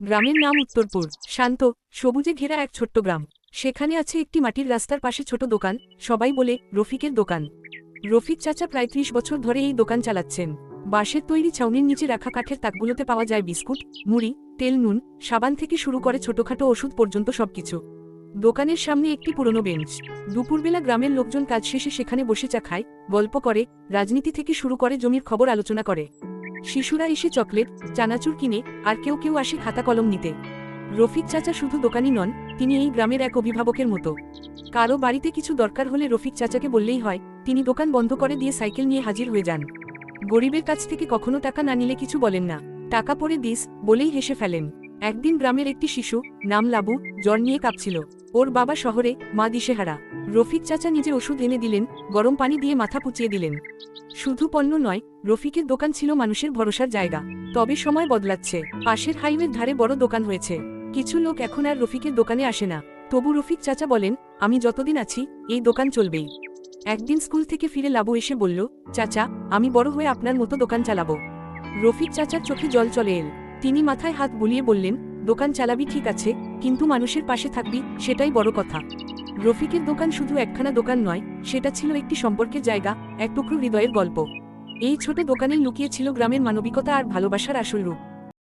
গ্রামের নাম উত্তরপুর। শান্ত, সবুজে ঘেরা এক ছোট্ট গ্রাম। সেখানে আছে একটি মাটির রাস্তার পাশে ছোট দোকান, সবাই বলে রফিকের দোকান। রফিক চাচা প্রায় ৩০ বছর ধরে এই দোকান চালাচ্ছেন। বাঁশের তৈরি ছাউনির নিচে রাখা কাঠের তাকগুলোতে পাওয়া যায় বিস্কুট, মুড়ি, তেল, নুন, সাবান থেকে শুরু করে ছোটখাটো ওষুধ পর্যন্ত সবকিছু। দোকানের সামনে একটি পুরনো বেঞ্চ। দুপুরবেলা গ্রামের লোকজন কাজ শেষে সেখানে বসে চা খায়, গল্প করে, রাজনীতি থেকে শুরু করে জমির খবর আলোচনা করে। শিশুরা এসে চকলেট, চানাচুর কিনে, আর কেউ কেউ আসে খাতা কলম নিতে। রফিক চাচা শুধু দোকানি নন, তিনি এই গ্রামের এক অভিভাবকের মতো। কারো বাড়িতে কিছু দরকার হলে রফিক চাচাকে বললেই হয়, তিনি দোকান বন্ধ করে দিয়ে সাইকেল নিয়ে হাজির হয়ে যান। গরিবের কাছ থেকে কখনো টাকা না নিলে কিছু বলেন না, টাকা পরে দিস বলেই হেসে ফেলেন। একদিন গ্রামের একটি শিশু, নাম লাবু, জ্বর নিয়ে কাঁপছিল। ওর বাবা শহরে, মা দিশেহারা। রফিক চাচা নিজে ওষুধ এনে দিলেন, গরম পানি দিয়ে মাথা পুচিয়ে দিলেন। শুধু পণ্য নয়, রফিকের দোকান ছিল মানুষের ভরসার জায়গা। তবে সময় বদলাচ্ছে, পাশের হাইওয়ের ধারে বড় দোকান হয়েছে। কিছু লোক এখন আর রফিকের দোকানে আসে না। তবু রফিক চাচা বলেন, আমি যতদিন আছি, এই দোকান চলবেই। একদিন স্কুল থেকে ফিরে লাবু এসে বলল, চাচা, আমি বড় হয়ে আপনার মতো দোকান চালাবো। রফিক চাচার চোখে জল চলে এল। তিনি মাথায় হাত বুলিয়ে বললেন, দোকান চালাবি ঠিক আছে, কিন্তু মানুষের পাশে থাকবি, সেটাই বড় কথা। রফিকের দোকান শুধু একখানা দোকান নয়, সেটা ছিল একটি সম্পর্কের জায়গা, এক টুকরো হৃদয়ের গল্প। এই ছোট দোকানে লুকিয়ে ছিল গ্রামের মানবিকতা আর ভালোবাসার আসল রূপ।